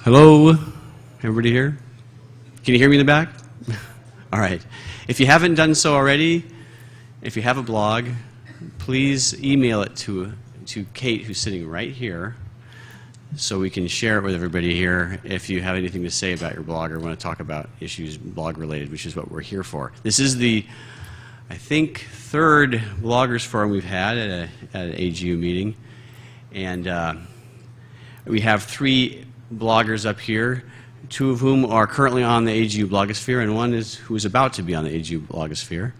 Hello, everybody here? Can you hear me in the back? All right. If you haven't done so already, if you have a blog, please email it to Kate, who's sitting right here, so we can share it with everybody here if you have anything to say about your blog or want to talk about issues blog related, which is what we're here for. This is the, I think, third bloggers forum we've had at an AGU meeting, and we have 3 bloggers up here, 2 of whom are currently on the AGU blogosphere, and one who is about to be on the AGU blogosphere.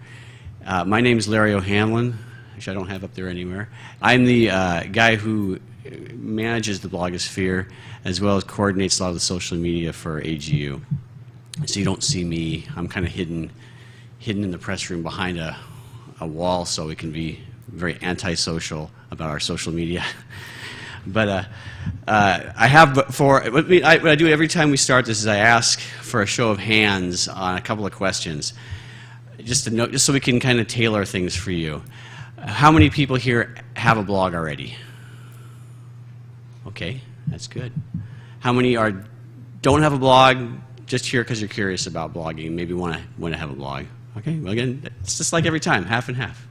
My name is Larry O'Hanlon, which I don't have up there anywhere. I'm the guy who manages the blogosphere as well as coordinates a lot of the social media for AGU. So you don't see me. I'm kind of hidden in the press room behind a wall, so we can be very antisocial about our social media. But I have what I do every time we start this is I ask for a show of hands on a couple of questions, just so we can kind of tailor things for you. How many people here have a blog already? Okay, that's good. How many don't have a blog, just here because you're curious about blogging, maybe want to have a blog? Okay, well again, it's just like every time, half and half.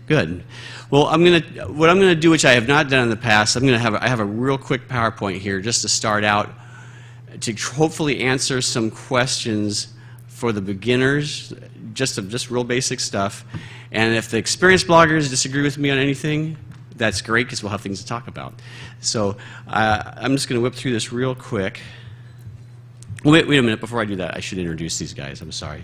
Good. Well, what I'm gonna do, which I have not done in the past, I have a real quick PowerPoint here just to start out to hopefully answer some questions for the beginners, just real basic stuff. And if the experienced bloggers disagree with me on anything, that's great because we'll have things to talk about. So I'm just gonna whip through this real quick. Wait a minute, before I do that, I should introduce these guys, I'm sorry.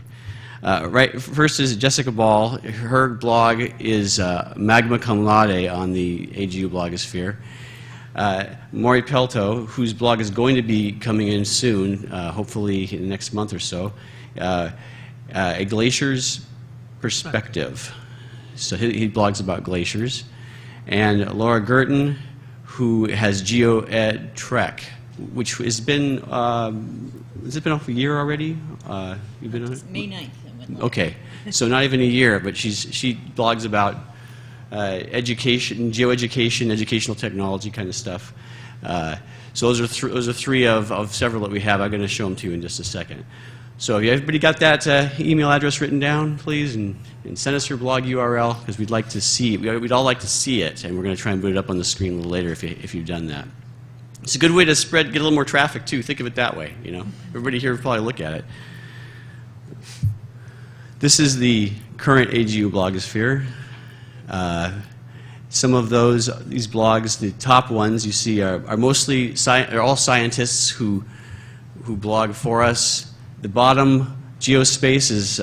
Right, first is Jessica Ball. Her blog is magna cum laude on the AGU blogosphere. Maury Pelto, whose blog is going to be coming in soon, hopefully in the next month or so, A Glacier's Perspective. So he blogs about glaciers. And Laura Gerton, who has GeoEd Trek, which has been, has it been off a year already? You've been on it? May 9th. Okay, so not even a year, but she blogs about education, geoeducation, educational technology kind of stuff. So those are 3 of several that we have. I'm going to show them to you in just a second. So if everybody got that email address written down, please, and send us your blog URL, because we'd like to see it. We'd all like to see it, and we're going to try and put it up on the screen a little later if you've done that. It's a good way to get a little more traffic too. Think of it that way. You know, everybody here will probably look at it. This is the current AGU blogosphere. Some of these blogs, the top ones you see are all scientists who blog for us. The bottom, Geospace, is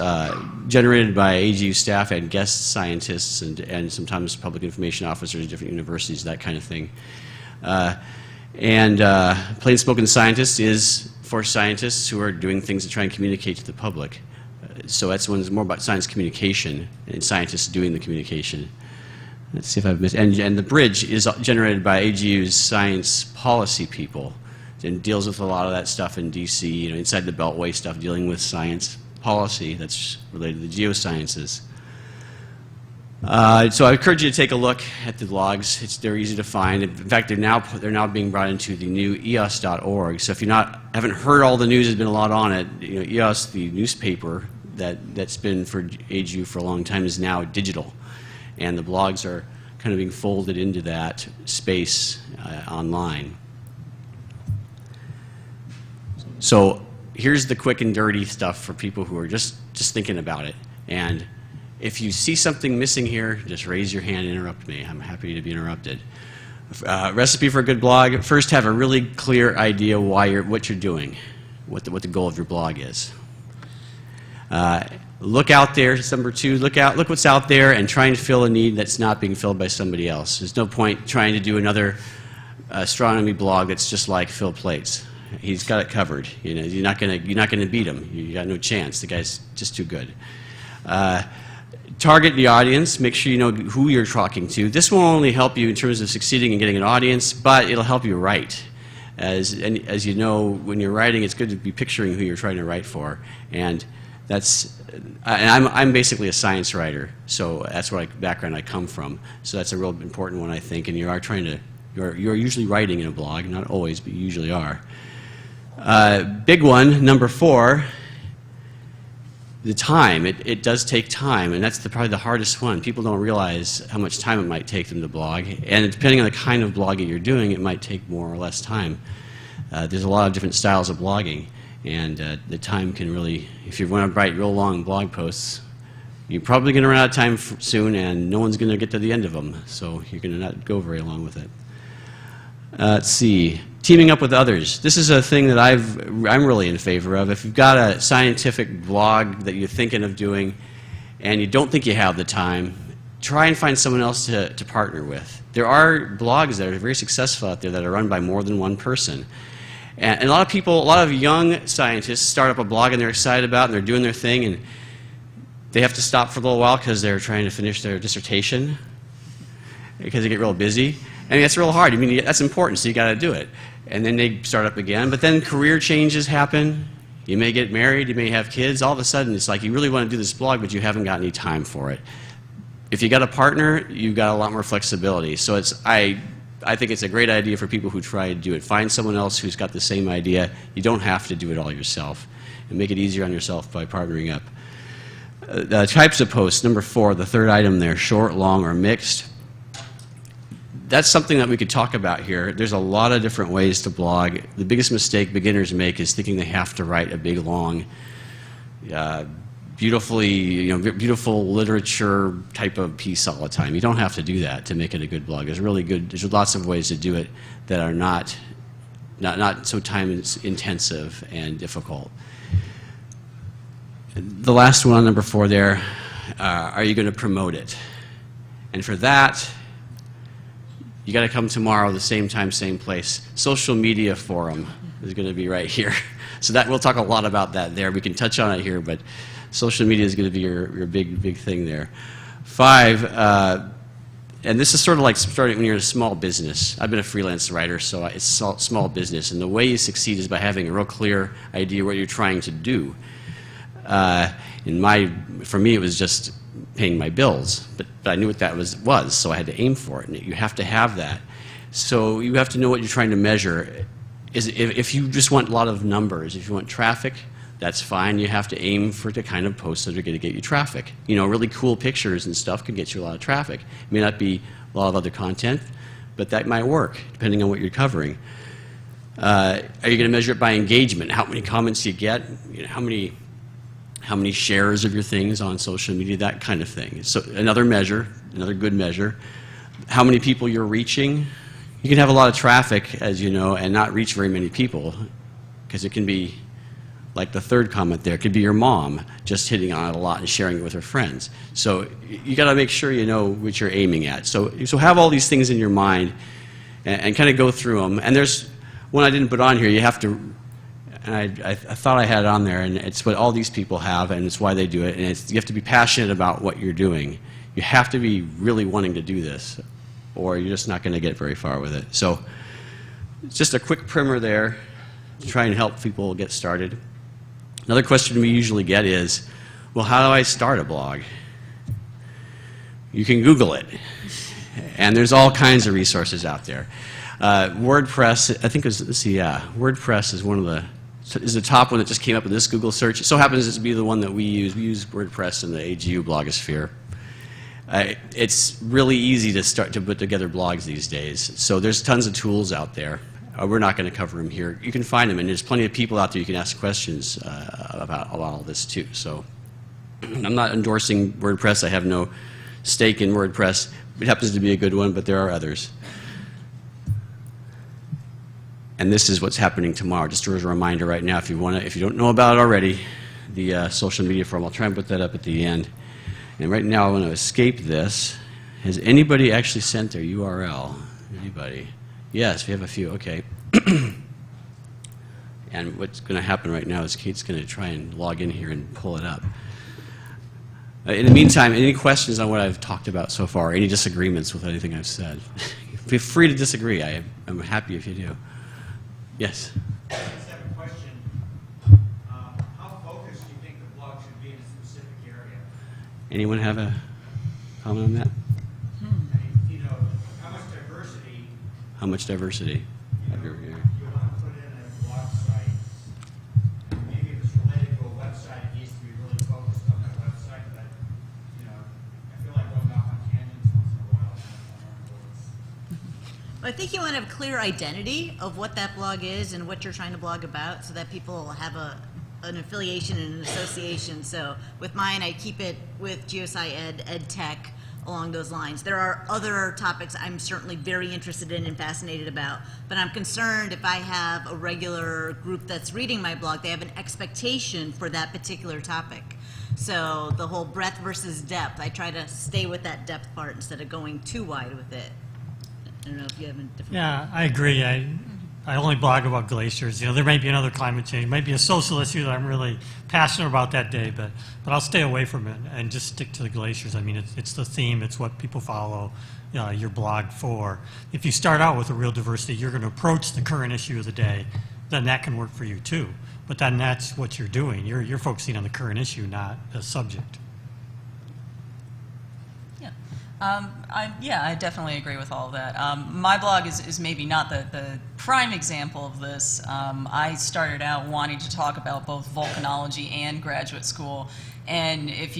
generated by AGU staff and guest scientists and sometimes public information officers, different universities, that kind of thing. And Plain Spoken Scientist is for scientists who are doing things to try and communicate to the public. So that's one that's more about science communication and scientists doing the communication. Let's see if I've missed. And the bridge is generated by AGU's science policy people and deals with a lot of that stuff in DC, you know, inside the Beltway stuff, dealing with science policy that's related to the geosciences. So I encourage you to take a look at the blogs. They're easy to find. In fact, they're now being brought into the new eos.org. So if you haven't heard all the news, there's been a lot on it. You know, EOS, the newspaper that's been for AGU for a long time, is now digital, and the blogs are kind of being folded into that space online. So here's the quick and dirty stuff for people who are just thinking about it. And if you see something missing here, just raise your hand and interrupt me. I'm happy to be interrupted. Recipe for a good blog. First, have a really clear idea what you're doing, what the goal of your blog is. Look out there. Number 2, look what's out there and try and fill a need that's not being filled by somebody else. There's no point trying to do another astronomy blog that's just like Phil Plates. He's got it covered. You know, you're not gonna beat him. You got no chance. The guy's just too good. Target the audience. Make sure you know who you're talking to. This will only help you in terms of succeeding in getting an audience, but it'll help you write. As you know, when you're writing, it's good to be picturing who you're trying to write for. And I'm basically a science writer, so that's what background I come from. So that's a real important one, I think. And you're usually writing in a blog, not always, but you usually are. Big one, number 4, the time. It does take time, and that's probably the hardest one. People don't realize how much time it might take them to blog, and depending on the kind of blogging you're doing, it might take more or less time. There's a lot of different styles of blogging, and the time can really, if you want to write real long blog posts, you're probably going to run out of time soon, and no one's going to get to the end of them, so you're going to not go very long with it. Let's see. Teaming up with others. This is a thing that I'm really in favor of. If you've got a scientific blog that you're thinking of doing and you don't think you have the time, try and find someone else to partner with. There are blogs that are very successful out there that are run by more than one person. And a lot of people, a lot of young scientists start up a blog and they're excited about it and they're doing their thing, and they have to stop for a little while because they're trying to finish their dissertation because they get real busy. I mean, that's real hard. I mean, that's important, so you got to do it. And then they start up again. But then career changes happen. You may get married. You may have kids. All of a sudden, it's like you really want to do this blog, but you haven't got any time for it. If you got a partner, you've got a lot more flexibility. So I think it's a great idea for people who try to do it. Find someone else who's got the same idea. You don't have to do it all yourself. And make it easier on yourself by partnering up. The types of posts, number 4, the third item there, short, long, or mixed. That's something that we could talk about here. There's a lot of different ways to blog. The biggest mistake beginners make is thinking they have to write a big, long, beautiful literature type of piece all the time. You don't have to do that to make it a good blog. There's lots of ways to do it that are not so time intensive and difficult. The last one on number 4 there, are you going to promote it? And for that, you got to come tomorrow, the same time, same place. Social media forum is going to be right here. So that we'll talk a lot about that there. We can touch on it here, but social media is going to be your big thing there. 5, and this is sort of like starting when you're in a small business. I've been a freelance writer, so it's small business, and the way you succeed is by having a real clear idea what you're trying to do. For me, it was just paying my bills, but I knew what that was, so I had to aim for it, and you have to have that. So you have to know what you're trying to measure. If you just want a lot of numbers, if you want traffic, that's fine. You have to aim for the kind of posts that are going to get you traffic. You know, really cool pictures and stuff can get you a lot of traffic. It may not be a lot of other content, but that might work, depending on what you're covering. Are you going to measure it by engagement? How many comments you get? You know, how many shares of your things on social media, that kind of thing. So another good measure. How many people you're reaching. You can have a lot of traffic, as you know, and not reach very many people, because it can be, like the third comment there, it could be your mom just hitting on it a lot and sharing it with her friends. So you got to make sure you know what you're aiming at. So have all these things in your mind and kind of go through them. And there's one I didn't put on here. You have to. And I thought I had it on there, and it's what all these people have, and it's why they do it. And you have to be passionate about what you're doing. You have to be really wanting to do this, or you're just not going to get very far with it. So it's just a quick primer there to try and help people get started. Another question we usually get is, well, how do I start a blog? You can Google it, and there's all kinds of resources out there. WordPress, I think it was, let's see, WordPress is the top one that just came up with this Google search. It so happens to be the one that we use. We use WordPress in the AGU blogosphere. It's really easy to start to put together blogs these days. So there's tons of tools out there. We're not going to cover them here. You can find them, and there's plenty of people out there you can ask questions about all this too. So I'm not endorsing WordPress. I have no stake in WordPress. It happens to be a good one, but there are others. And this is what's happening tomorrow. Just as a reminder right now, if you don't know about it already, the social media forum. I'll try and put that up at the end. And right now, I want to escape this. Has anybody actually sent their URL? Anybody? Yes, we have a few. Okay. And what's going to happen right now is Kate's going to try and log in here and pull it up. In the meantime, any questions on what I've talked about so far? Any disagreements with anything I've said? Feel free to disagree. I'm happy if you do. Yes? I just have a question. How focused do you think the blog should be in a specific area? Anyone have a comment on that? You know, how much diversity? How much diversity? You want to put in a blog site I think you want to have clear identity of what that blog is and what you're trying to blog about, so that people have an affiliation and an association. So with mine, I keep it with geosci ed tech, along those lines. There are other topics I'm certainly very interested in and fascinated about, but I'm concerned if I have a regular group that's reading my blog, they have an expectation for that particular topic. So the whole breadth versus depth, I try to stay with that depth part instead of going too wide with it. I don't know if you have a different... Yeah, I agree. I only blog about glaciers. You know, there might be another climate change, might be a social issue that I'm really passionate about that day, but I'll stay away from it and just stick to the glaciers. I mean, it's the theme, it's what people follow your blog for. If you start out with a real diversity, you're going to approach the current issue of the day, then that can work for you too. But then that's what you're doing. You're focusing on the current issue, not the subject. I definitely agree with all of that. My blog is maybe not the prime example of this. I started out wanting to talk about both volcanology and graduate school, and if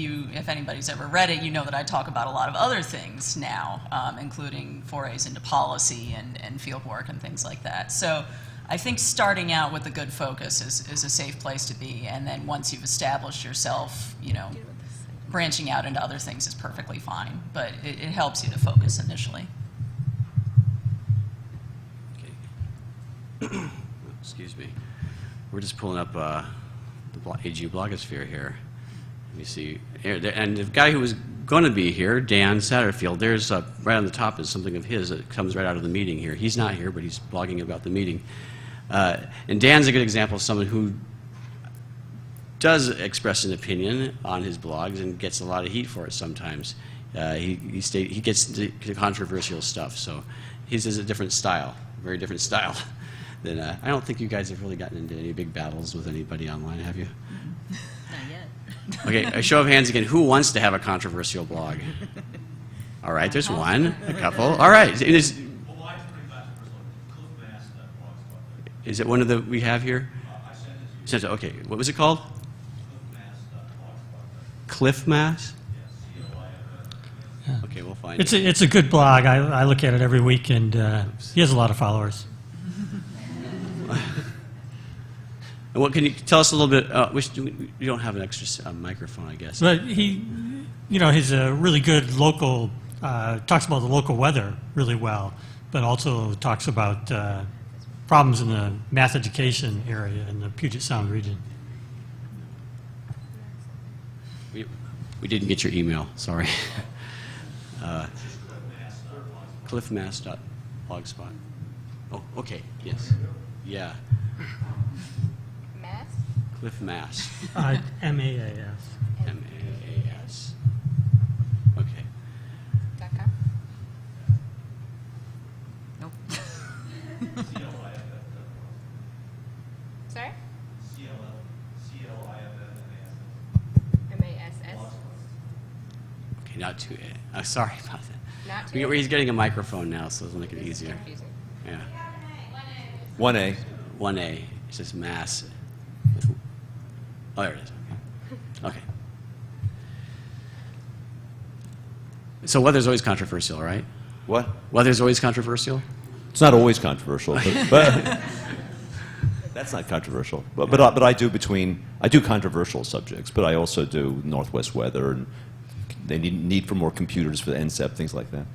anybody's ever read it, you know that I talk about a lot of other things now, including forays into policy and field work and things like that. So I think starting out with a good focus is a safe place to be, and then once you've established yourself, branching out into other things is perfectly fine, but it helps you to focus initially. Okay. Excuse me. We're just pulling up the AGU blogosphere here. Let me see. And the guy who was going to be here, Dan Satterfield, there's right on the top is something of his that comes right out of the meeting here. He's not here, but he's blogging about the meeting. And Dan's a good example of someone who does express an opinion on his blogs and gets a lot of heat for it sometimes. He gets into controversial stuff, so his is a different style, very different style. Than I don't think you guys have really gotten into any big battles with anybody online, have you? Not yet. Okay, a show of hands again. Who wants to have a controversial blog? All right, there's one, a couple. All right, Well, mine's pretty controversial. is it one of the we have here? I sent it to you. Okay, what was it called? Cliff Mass? Okay, we'll find it. It's a good blog. I look at it every week, and he has a lot of followers. And what can you tell us a little bit? You don't have an extra microphone, I guess. But he's a really good local. Talks about the local weather really well, but also talks about problems in the math education area in the Puget Sound region. We didn't get your email, sorry. Cliffmass.blogspot. Oh, okay, yes. Yeah. Mass? Cliff Mass. MAAS. M-A-A-S. Okay. .com? Nope. Sorry? C-L-I-F-F-M-A-S. MASS? Okay, not too. Sorry about that. Not too. He's getting a microphone now, so it'll make it It's easier. confusing. Yeah. 1A. 1A. It says Mass. Oh, there it is. Okay. Okay. So weather's always controversial, right? What? Weather's always controversial? It's not always controversial, but that's not controversial. But I do controversial subjects, but I also do Northwest weather, and they need for more computers for the NCEP, things like that.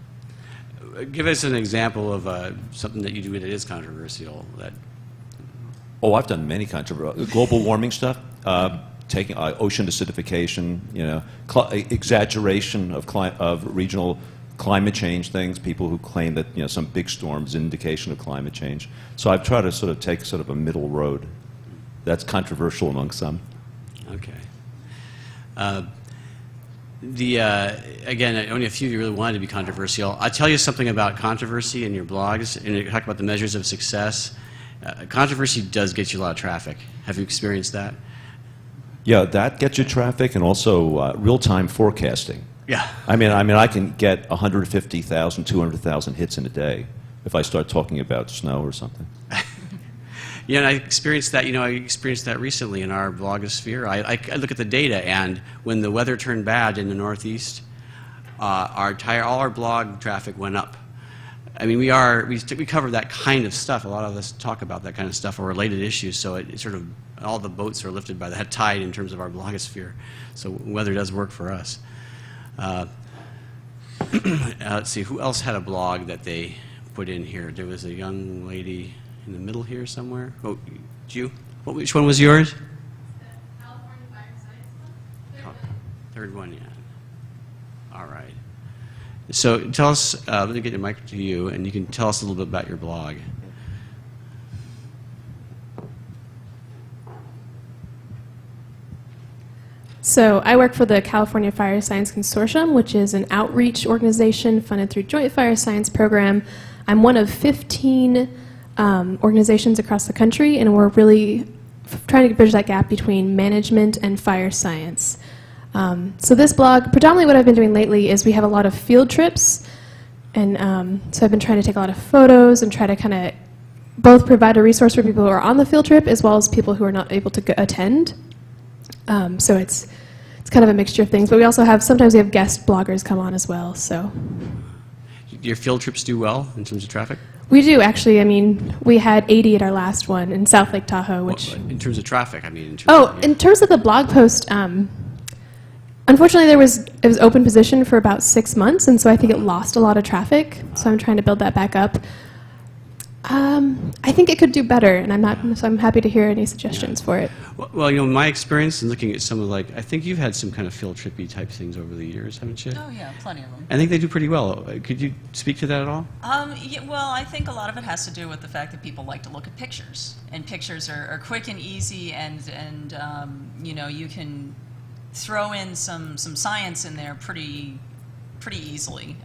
Give us an example of something that you do that is controversial. Oh, I've done many controversial global warming stuff, taking ocean acidification, exaggeration of regional climate change things. People who claim that some big storm is an indication of climate change. So I've tried to sort of take sort of a middle road. That's controversial among some. Okay. Again, only a few of you really wanted to be controversial. I'll tell you something about controversy in your blogs, and you talk about the measures of success. Controversy does get you a lot of traffic. Have you experienced that? Yeah, that gets you traffic, and also real-time forecasting. Yeah. I mean, I can get 150,000, 200,000 hits in a day if I start talking about snow or something. Yeah, and I experienced that. I experienced that recently in our blogosphere. I look at the data, and when the weather turned bad in the Northeast, all our blog traffic went up. I mean, we cover that kind of stuff. A lot of us talk about that kind of stuff or related issues, so it sort of, all the boats are lifted by that tide in terms of our blogosphere. So weather does work for us. Let's see, who else had a blog that they put in here? There was a young lady in the middle here somewhere. Oh, you? Which one was yours? California Fire Science Month. Third one, yeah. All right. So tell us, let me get the mic to you, and you can tell us a little bit about your blog. So I work for the California Fire Science Consortium, which is an outreach organization funded through Joint Fire Science Program. I'm one of 15 organizations across the country, and we're really trying to bridge that gap between management and fire science. So this blog, predominantly what I've been doing lately is we have a lot of field trips, and so I've been trying to take a lot of photos and try to kind of both provide a resource for people who are on the field trip as well as people who are not able to attend. So it's kind of a mixture of things, but we also have, sometimes we have guest bloggers come on as well, so. Your field trips do well in terms of traffic? We do, actually. I mean, we had 80 at our last one in South Lake Tahoe, which... Well, in terms of traffic, I mean. In terms of the blog post, unfortunately it was open position for about 6 months, and so I think it lost a lot of traffic, so I'm trying to build that back up. I think it could do better, and so I'm happy to hear any suggestions for it. Well, you know, my experience in looking at some of, like, I think you've had some kind of field trippy type things over the years, haven't you? Oh, yeah, plenty of them. I think they do pretty well. Could you speak to that at all? Yeah, well, I think a lot of it has to do with the fact that people like to look at pictures, and pictures are quick and easy, and you know, you can throw in some science in there pretty easily,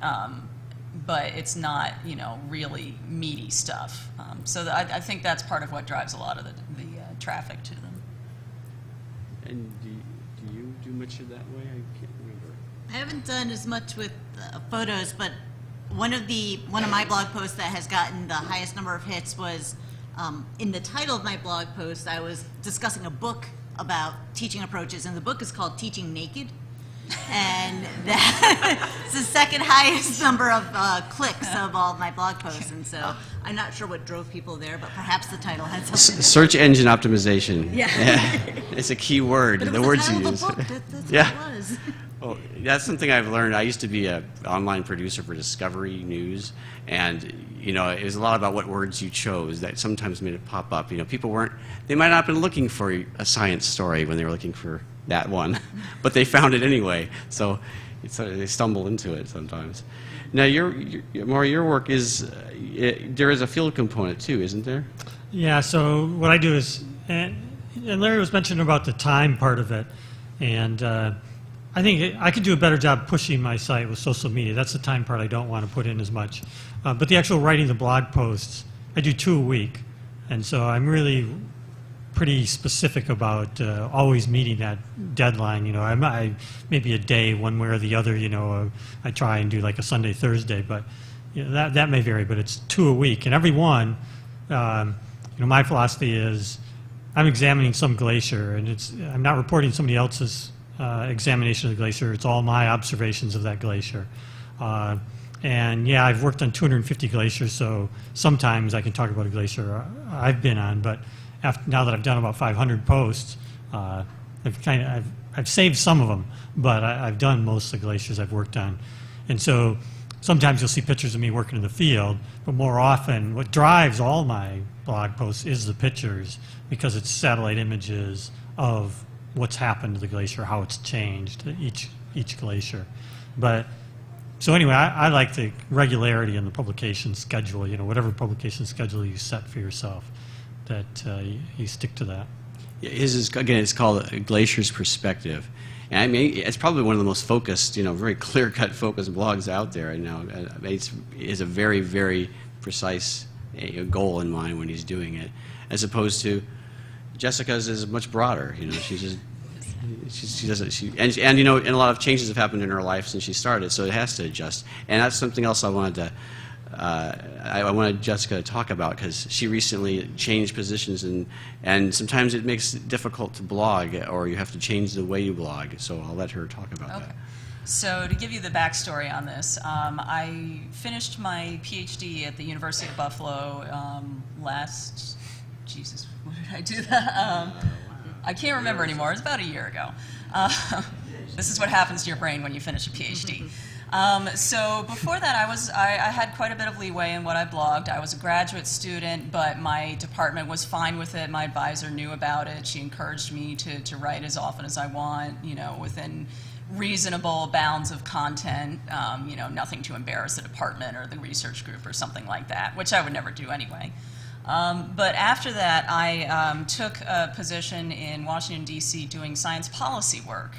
but it's not, you know, really meaty stuff. So I think that's part of what drives a lot of the traffic to them. And do you do much of that way? I can't remember. I haven't done as much with photos, but one of my blog posts that has gotten the highest number of hits was in the title of my blog post. I was discussing a book about teaching approaches, and the book is called Teaching Naked, and that's the second highest number of clicks of all of my blog posts. And so I'm not sure what drove people there, but perhaps the title had something to do with it. Search engine optimization. Yeah. It's a key word. But it The was words the you title use. of the book. That's Yeah. what it was. Well, that's something I've learned. I used to be an online producer for Discovery News, and you know, it was a lot about what words you chose that sometimes made it pop up. You know, people they might not have been looking for a science story when they were looking for that one, but they found it anyway. So they stumble into it sometimes. Now, Maury, your work is there is a field component too, isn't there? Yeah, so what I do is, and Larry was mentioning about the time part of it, and I think I could do a better job pushing my site with social media. That's the time part I don't want to put in as much. But the actual writing the blog posts, I do 2 a week, and so I'm really pretty specific about always meeting that deadline. You know, I maybe a day one way or the other. You know, I try and do like a Sunday, Thursday, but you know, that may vary. But it's 2 a week, and every one, you know, my philosophy is I'm examining some glacier, and I'm not reporting somebody else's examination of the glacier. It's all my observations of that glacier. And yeah, I've worked on 250 glaciers, so sometimes I can talk about a glacier I've been on, but now that I've done about 500 posts, I've saved some of them, but I've done most of the glaciers I've worked on. And so sometimes you'll see pictures of me working in the field, but more often what drives all my blog posts is the pictures, because it's satellite images of what's happened to the glacier, how it's changed, each glacier. But so anyway, I like the regularity in the publication schedule, you know, whatever publication schedule you set for yourself, that you stick to that. Yeah, his is, again, it's called A Glacier's Perspective. And I mean, it's probably one of the most focused, you know, very clear-cut focused blogs out there right now. It's a very, very precise goal in mind when he's doing it, as opposed to Jessica's is much broader. You know, and you know, and a lot of changes have happened in her life since she started, so it has to adjust. And that's something else I wanted to. I wanted Jessica to talk about, because she recently changed positions, and sometimes it makes it difficult to blog, or you have to change the way you blog. So I'll let her talk about that. So to give you the backstory on this, I finished my PhD at the University of Buffalo last, Jesus, what did I do that? I can't remember anymore. It was about a year ago. This is what happens to your brain when you finish a PhD. So before that, I had quite a bit of leeway in what I blogged. I was a graduate student, but my department was fine with it. My advisor knew about it. She encouraged me to write as often as I want, you know, within reasonable bounds of content, you know, nothing to embarrass the department or the research group or something like that, which I would never do anyway. But after that, I took a position in Washington, D.C. doing science policy work.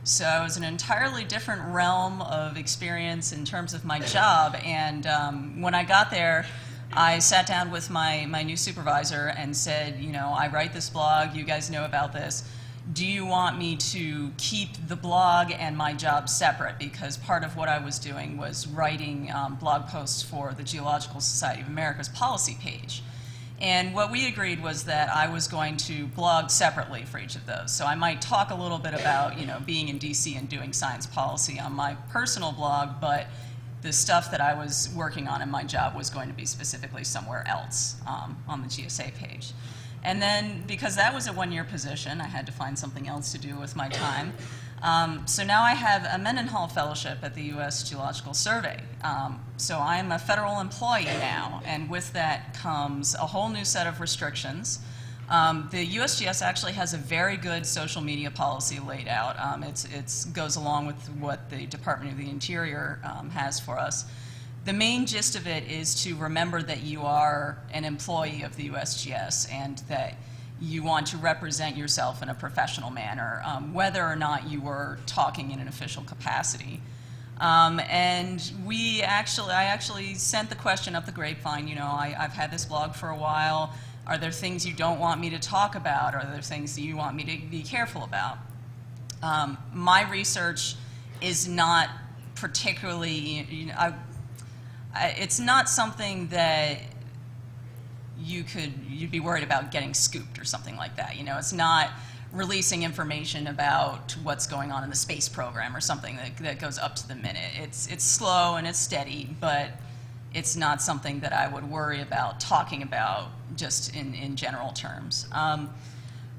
So it was an entirely different realm of experience in terms of my job. And when I got there, I sat down with my new supervisor and said, you know, I write this blog, you guys know about this. Do you want me to keep the blog and my job separate? Because part of what I was doing was writing blog posts for the Geological Society of America's policy page. And what we agreed was that I was going to blog separately for each of those. So I might talk a little bit about, you know, being in DC and doing science policy on my personal blog, but the stuff that I was working on in my job was going to be specifically somewhere else on the GSA page. And then, because that was a one-year position, I had to find something else to do with my time. So now I have a Mendenhall Fellowship at the U.S. Geological Survey. So I am a federal employee now, and with that comes a whole new set of restrictions. The USGS actually has a very good social media policy laid out. It goes along with what the Department of the Interior has for us. The main gist of it is to remember that you are an employee of the USGS and that you want to represent yourself in a professional manner, whether or not you were talking in an official capacity. And I actually sent the question up the grapevine, you know, I've had this blog for a while. Are there things you don't want me to talk about? Are there things that you want me to be careful about? My research is not particularly, you know, it's not something that you'd be worried about getting scooped or something like that. You know, it's not releasing information about what's going on in the space program or something that goes up to the minute. It's slow and it's steady, but it's not something that I would worry about talking about just in general terms.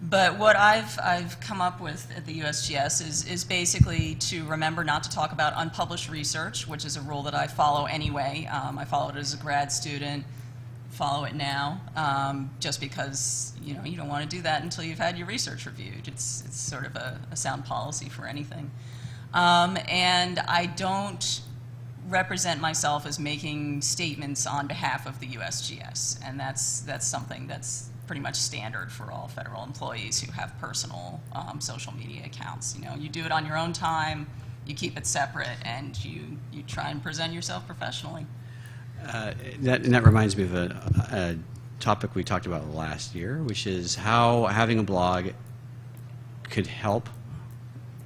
But what I've come up with at the USGS is basically to remember not to talk about unpublished research, which is a rule that I follow anyway. I followed it as a grad student, follow it now, just because you know you don't want to do that until you've had your research reviewed. It's sort of a sound policy for anything. And I don't represent myself as making statements on behalf of the USGS, and that's something that's pretty much standard for all federal employees who have personal social media accounts. You know, you do it on your own time, you keep it separate, and you try and present yourself professionally. That reminds me of a topic we talked about last year, which is how having a blog could help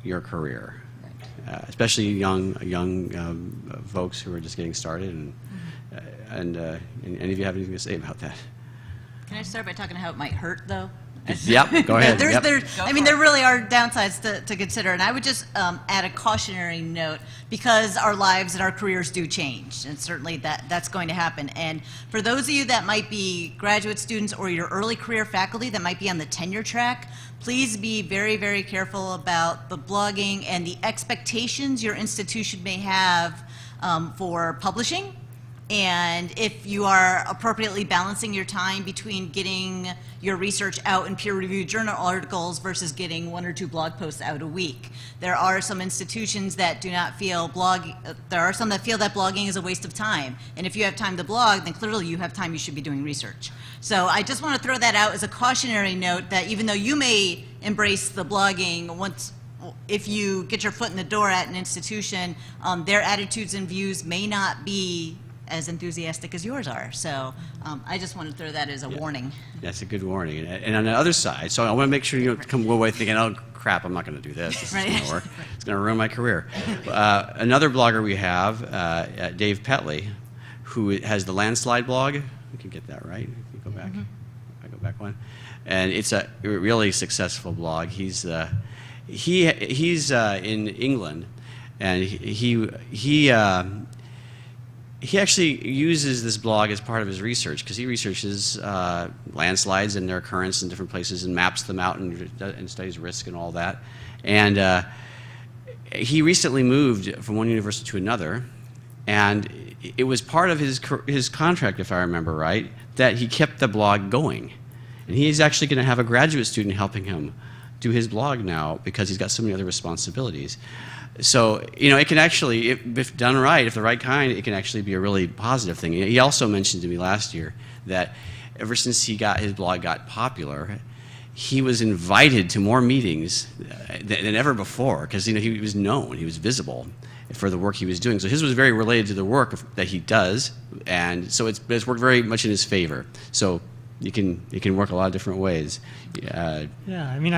your career, especially young folks who are just getting started. And any of you have anything to say about that? Can I start by talking how it might hurt, though? Yep, go ahead. There it. really are downsides to consider, and I would just add a cautionary note because our lives and our careers do change, and certainly that's going to happen. And for those of you that might be graduate students or your early career faculty that might be on the tenure track, please be very, very careful about the blogging and the expectations your institution may have for publishing. And if you are appropriately balancing your time between getting your research out in peer-reviewed journal articles versus getting 1 or 2 blog posts out a week. There are some institutions that do not feel there are some that feel that blogging is a waste of time. And if you have time to blog, then clearly you have time you should be doing research. So I just want to throw that out as a cautionary note that even though you may embrace the blogging if you get your foot in the door at an institution, their attitudes and views may not be as enthusiastic as yours are. So I just want to throw that as a warning. That's a good warning. And on the other side, so I want to make sure you don't come away thinking, oh, crap, I'm not going to do this. This Right. is going to work. It's going to ruin my career. Another blogger we have, Dave Petley, who has the Landslide blog. We can get that right. If you go back. I go back one. And it's a really successful blog. He's in England, and he actually uses this blog as part of his research because he researches landslides and their occurrence in different places and maps them out and studies risk and all that. And he recently moved from one university to another, and it was part of his contract, if I remember right, that he kept the blog going. And he's actually going to have a graduate student helping him do his blog now because he's got so many other responsibilities. So, it can actually, if done right, if the right kind, it can actually be a really positive thing. He also mentioned to me last year that ever since his blog got popular, he was invited to more meetings than ever before because, he was known, he was visible for the work he was doing. So his was very related to the work that he does, and so it's worked very much in his favor. So it can work a lot of different ways. Yeah, I mean,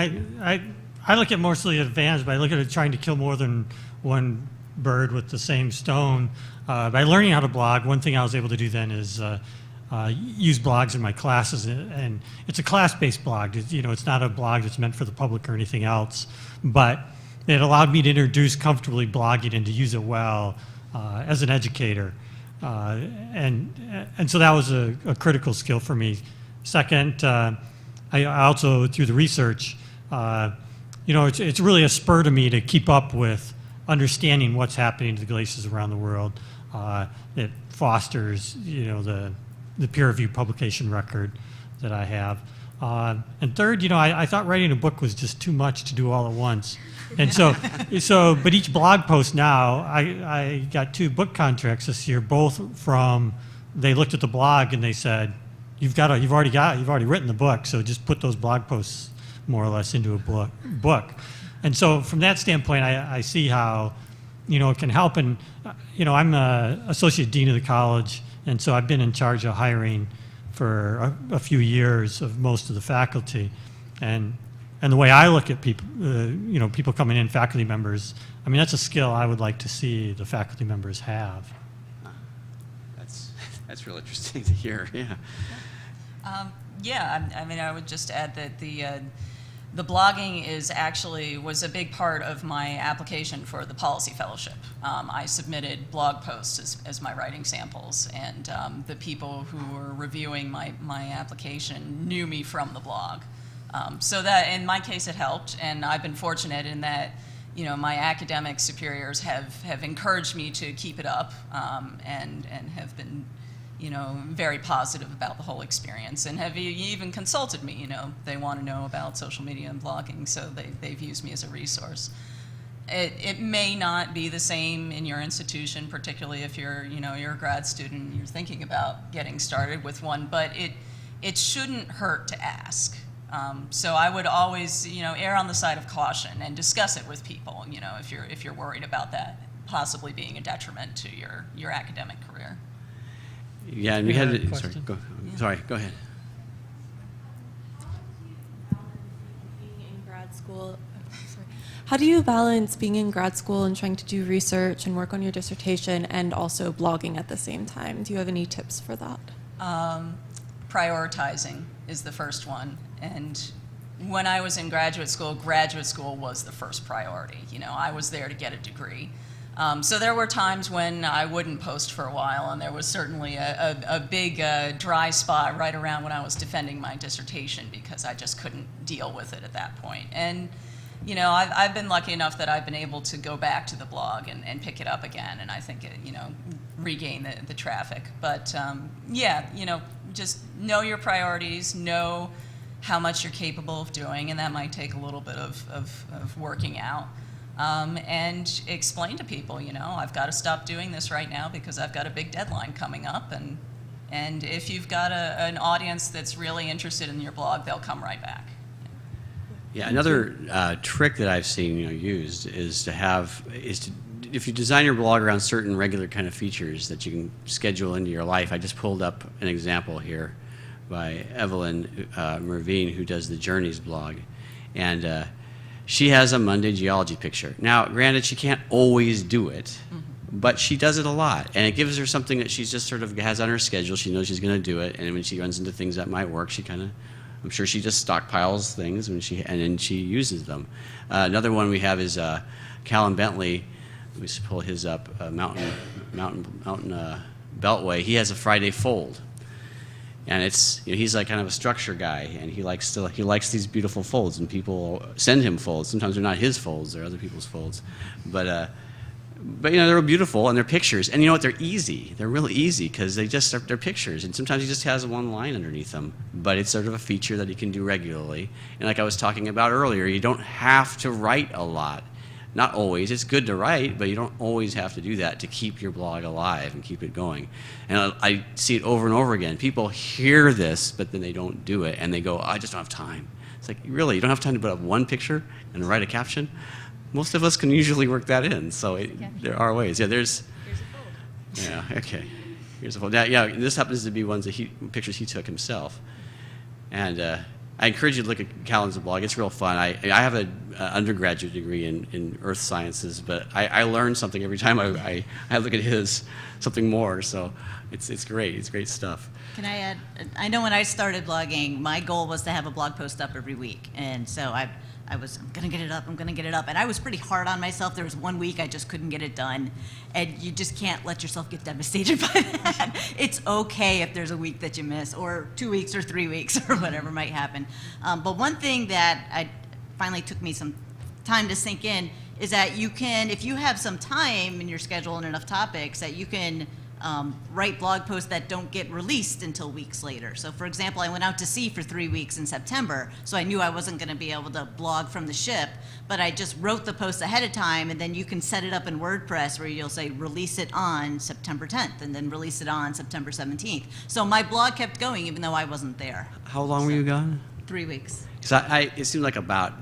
I look at mostly advantage, but I look at it trying to kill more than one bird with the same stone. By learning how to blog, one thing I was able to do then is use blogs in my classes, and it's a class-based blog. It's not a blog that's meant for the public or anything else, but it allowed me to introduce comfortably blogging and to use it well as an educator. And so that was a critical skill for me. Second, I also, through the research, it's really a spur to me to keep up with understanding what's happening to the glaciers around the world. It fosters, the peer-reviewed publication record that I have. And third, I thought writing a book was just too much to do all at once. And but each blog post now, I got 2 book contracts this year, both from, they looked at the blog and they said, you've already written the book, so just put those blog posts more or less into a book. And so from that standpoint, I see how, it can help. And, I'm an associate dean of the college, and so I've been in charge of hiring for a few years of most of the faculty. And the way I look at people, people coming in, faculty members, I mean, that's a skill I would like to see the faculty members have. That's real interesting to hear, yeah. I mean, I would just add that the blogging was a big part of my application for the policy fellowship. I submitted blog posts as my writing samples, and the people who were reviewing my application knew me from the blog. So that, in my case, it helped, and I've been fortunate in that, my academic superiors have encouraged me to keep it up, and have been, very positive about the whole experience, and have even consulted me. They want to know about social media and blogging, so they've used me as a resource. It may not be the same in your institution, particularly if you're a grad student and you're thinking about getting started with one, but it shouldn't hurt to ask. So I would always, err on the side of caution and discuss it with people, if you're worried about that possibly being a detriment to your academic career. Yeah, and we had a sorry, question? go ahead. How do you balance being in grad school and trying to do research and work on your dissertation and also blogging at the same time? Do you have any tips for that? Prioritizing is the first one. And when I was in graduate school was the first priority. I was there to get a degree. So there were times when I wouldn't post for a while, and there was certainly a big dry spot right around when I was defending my dissertation because I just couldn't deal with it at that point. And I've been lucky enough that I've been able to go back to the blog and pick it up again, and I think regain the traffic. But just know your priorities, know how much you're capable of doing, and that might take a little bit of working out. And explain to people, I've got to stop doing this right now because I've got a big deadline coming up, and if you've got an audience that's really interested in your blog, they'll come right back. Yeah, another trick that I've seen used is if you design your blog around certain regular kind of features that you can schedule into your life. I just pulled up an example here by Evelyn Mervine, who does the Journeys blog, and she has a Monday geology picture. Now, granted, she can't always do it, but she does it a lot, and it gives her something that she's just sort of has on her schedule. She knows she's going to do it, and when she runs into things that might work, I'm sure she just stockpiles things and then she uses them. Another one we have is Callum Bentley we pull his up, mountain beltway, he has a Friday fold. And it's, he's like kind of a structure guy, and he likes these beautiful folds, and people send him folds. Sometimes they're not his folds, they're other people's folds. But they're beautiful, and they're pictures. And you know what, they're easy. They're really easy, because they're pictures. And sometimes he just has one line underneath them. But it's sort of a feature that he can do regularly. And like I was talking about earlier, you don't have to write a lot. Not always. It's good to write, but you don't always have to do that to keep your blog alive and keep it going. And I see it over and over again. People hear this, but then they don't do it, and they go, I just don't have time. It's like, really? You don't have time to put up one picture and write a caption? Most of us can usually work that in, so there are ways. Yeah, here's a fold. Yeah, okay. Here's a fold. Yeah, this happens to be pictures he took himself. And I encourage you to look at Callan's blog. It's real fun. I have an undergraduate degree in earth sciences, but I learn something every time I look at his, something more. So it's great. It's great stuff. Can I add? I know when I started blogging, my goal was to have a blog post up every week, and so I'm gonna get it up, and I was pretty hard on myself. There was one week I just couldn't get it done, and you just can't let yourself get devastated by that. It's okay if there's a week that you miss, or 2 weeks or 3 weeks, or whatever might happen. But one thing that finally took me some time to sink in is that you can, if you have some time in your schedule and enough topics, that you can write blog posts that don't get released until weeks later. So for example, I went out to sea for 3 weeks in September, so I knew I wasn't going to be able to blog from the ship, but I just wrote the post ahead of time, and then you can set it up in WordPress where you'll say release it on September 10th and then release it on September 17th. So my blog kept going even though I wasn't there. How long were you gone? 3 weeks. Because it seemed like about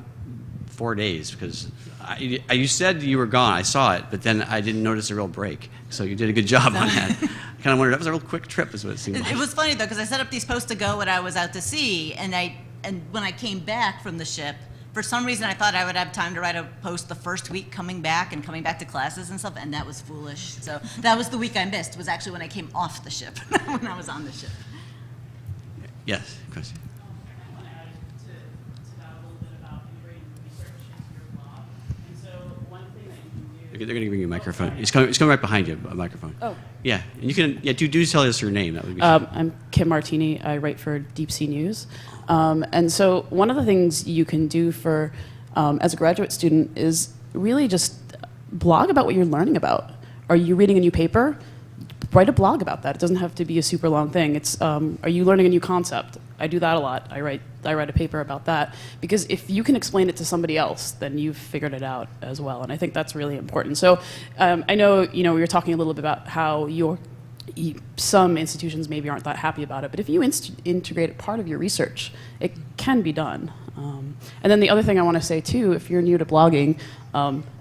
4 days, because you said you were gone. I saw it, but then I didn't notice a real break. So you did a good job on that. I kind of wondered, that was a real quick trip is what it seemed like. It was funny though, because I set up these posts to go when I was out to sea, and when I came back from the ship, for some reason I thought I would have time to write a post the first week coming back to classes and stuff, and that was foolish. So that was the week I missed, was actually when I came off the ship, when I was on the ship. Yes, question. They're going to bring you a microphone. It's coming right behind you, a microphone. Oh. Yeah, and you can, do tell us your name. That would be I'm Kim Martini. I write for Deep Sea News. And so one of the things you can do for, as a graduate student is really just blog about what you're learning about. Are you reading a new paper? Write a blog about that. It doesn't have to be a super long thing. It's, are you learning a new concept? I do that a lot. I write a paper about that, because if you can explain it to somebody else, then you've figured it out as well, and I think that's really important. So I know, we were talking a little bit about how some institutions maybe aren't that happy about it, but if you integrate it part of your research, it can be done. And then the other thing I want to say too, if you're new to blogging,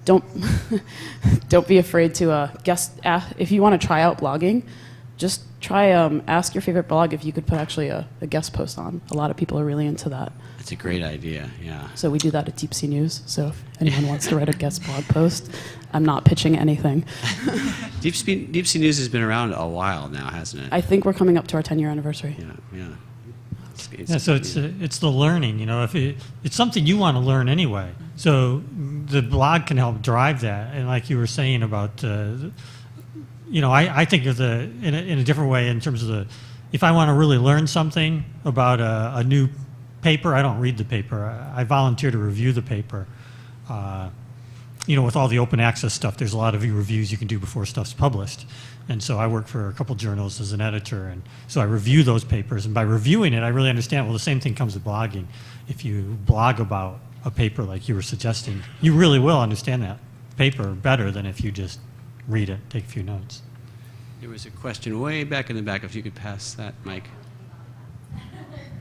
don't be afraid to if you want to try out blogging, just try ask your favorite blog if you could put actually a guest post on. A lot of people are really into that. That's a great idea, yeah. So we do that at Deep Sea News. So if anyone wants to write a guest blog post, I'm not pitching anything. Deep Sea News has been around a while now, hasn't it? I think we're coming up to our 10-year anniversary. Yeah. So it's the learning, if it's something you want to learn anyway. So the blog can help drive that. And like you were saying about, I think of in a different way in terms of if I want to really learn something about a new paper, I don't read the paper. I volunteer to review the paper. With all the open access stuff, there's a lot of reviews you can do before stuff's published. And so I work for a couple journals as an editor, and so I review those papers. And by reviewing it, I really understand, well, the same thing comes with blogging. If you blog about a paper like you were suggesting, you really will understand that paper better than if you just read it, take a few notes. There was a question way back in the back, if you could pass that mic.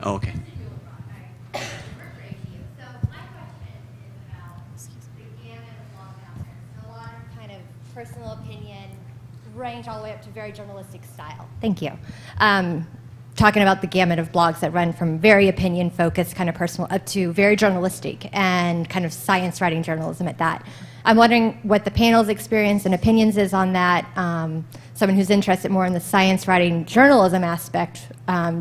Oh, okay. Personal opinion, range all the way up to very journalistic style. Thank you. Talking about the gamut of blogs that run from very opinion-focused, kind of personal, up to very journalistic and kind of science writing journalism at that. I'm wondering what the panel's experience and opinions is on that. Someone who's interested more in the science writing journalism aspect,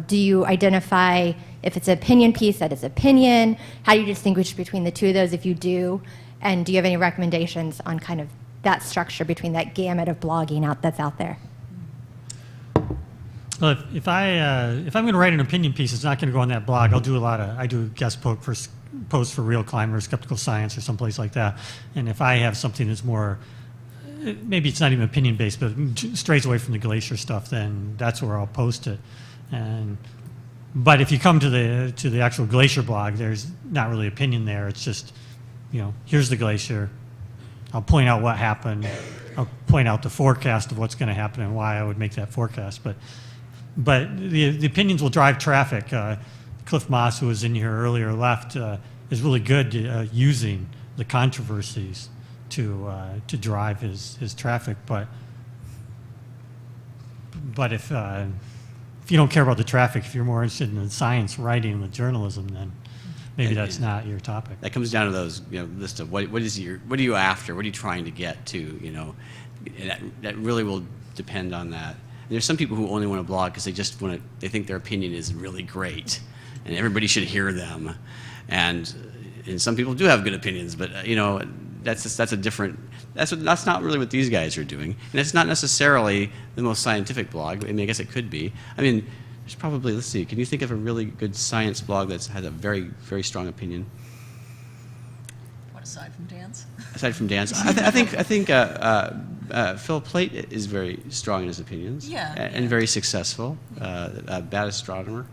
do you identify if it's an opinion piece that is opinion? How do you distinguish between the two of those if you do? And do you have any recommendations on kind of that structure between that gamut of blogging that's out there? Well, if I'm going to write an opinion piece, it's not going to go on that blog. I do guest posts for Real Climber, Skeptical Science, or someplace like that. And if I have something that's more, maybe it's not even opinion based, but strays away from the glacier stuff, then that's where I'll post it. But if you come to the actual glacier blog, there's not really opinion there. It's just, here's the glacier. I'll point out what happened. I'll point out the forecast of what's going to happen and why I would make that forecast. But the opinions will drive traffic. Cliff Moss, who was in here earlier, left, is really good using the controversies to drive his traffic. But if you don't care about the traffic, if you're more interested in the science, writing, and the journalism, then maybe that's not your topic. That comes down to those, list of what are you after? What are you trying to get to? That really will depend on that. There's some people who only want to blog because they think their opinion is really great, and everybody should hear them. And some people do have good opinions, but that's not really what these guys are doing, and it's not necessarily the most scientific blog. I guess it could be. There's probably, let's see, can you think of a really good science blog that has a very, very strong opinion? What, aside from dance? Aside from dance, I think Phil Plait is very strong in his opinions. Yeah. And very successful. A bad astronomer.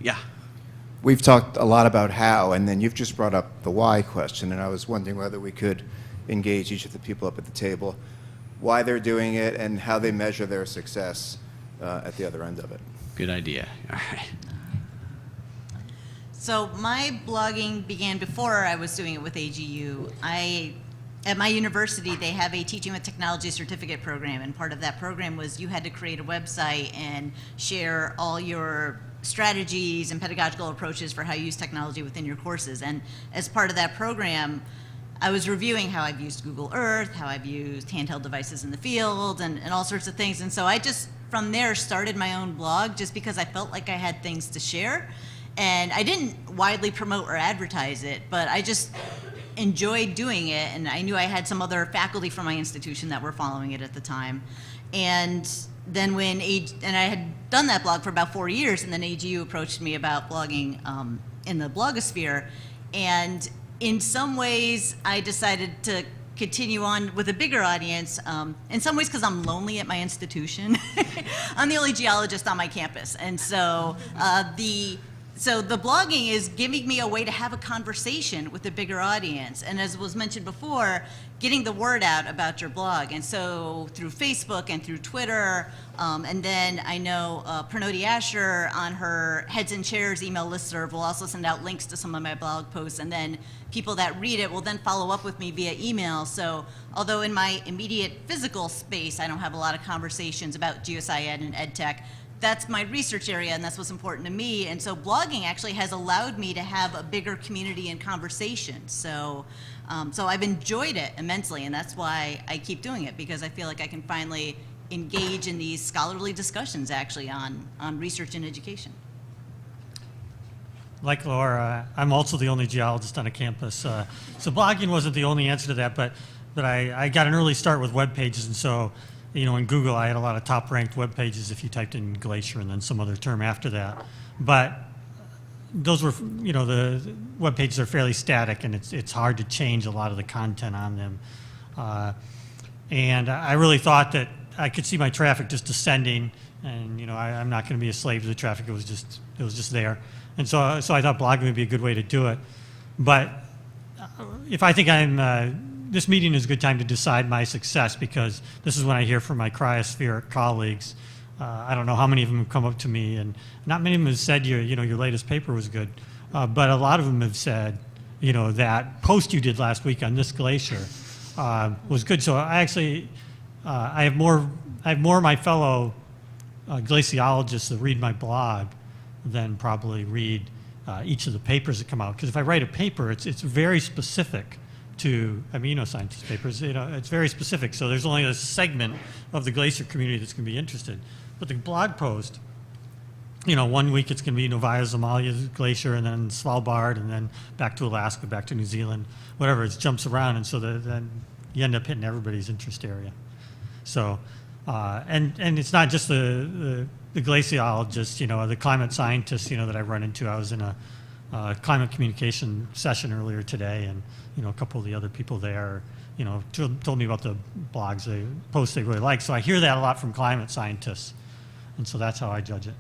Yeah. We've talked a lot about how, and then you've just brought up the why question, and I was wondering whether we could engage each of the people up at the table, why they're doing it, and how they measure their success at the other end of it. Good idea. All right. So my blogging began before I was doing it with AGU. At my university, they have a Teaching with Technology certificate program, and part of that program was you had to create a website and share all your strategies and pedagogical approaches for how you use technology within your courses. And as part of that program, I was reviewing how I've used Google Earth, how I've used handheld devices in the field, and all sorts of things. And so I just, from there, started my own blog just because I felt like I had things to share. And I didn't widely promote or advertise it, but I just enjoyed doing it, and I knew I had some other faculty from my institution that were following it at the time. And then and I had done that blog for about 4 years, and then AGU approached me about blogging in the blogosphere. And in some ways, I decided to continue on with a bigger audience, in some ways because I'm lonely at my institution. I'm the only geologist on my campus. And so the blogging is giving me a way to have a conversation with a bigger audience. And as was mentioned before, getting the word out about your blog. And so through Facebook and through Twitter, and then I know Pranoti Asher on her Heads and Chairs email listserv will also send out links to some of my blog posts. And then people that read it will then follow up with me via email. So although in my immediate physical space, I don't have a lot of conversations about geosci-ed and ed tech, that's my research area, and that's what's important to me. And so blogging actually has allowed me to have a bigger community and conversation. So I've enjoyed it immensely, and that's why I keep doing it, because I feel like I can finally engage in these scholarly discussions actually on research and education. Like Laura, I'm also the only geologist on a campus. So blogging wasn't the only answer to that, but I got an early start with web pages, and so in Google, I had a lot of top-ranked web pages if you typed in glacier and then some other term after that. But those were, the web pages are fairly static, and it's hard to change a lot of the content on them. And I really thought that I could see my traffic just descending, and I'm not going to be a slave to the traffic. It was just there, and so I thought blogging would be a good way to do it. But if I think this meeting is a good time to decide my success, because this is when I hear from my cryospheric colleagues. I don't know how many of them have come up to me, and not many of them have said your latest paper was good, but a lot of them have said, that post you did last week on this glacier was good. So I actually, I have more of my fellow glaciologists that read my blog than probably read each of the papers that come out. Because if I write a paper, it's very specific to amino scientist papers. It's very specific, so there's only a segment of the glacier community that's going to be interested. But the blog post, 1 week it's going to be Novaya Zemlya glacier, and then Svalbard, and then back to Alaska, back to New Zealand, whatever. It jumps around, and so then you end up hitting everybody's interest area. So, and it's not just the glaciologists, you know, the climate scientists, you know, that I run into. I was in a climate communication session earlier today, and, you know, a couple of the other people there, you know, told me about the blogs, the posts they really like. So I hear that a lot from climate scientists, and so that's how I judge it.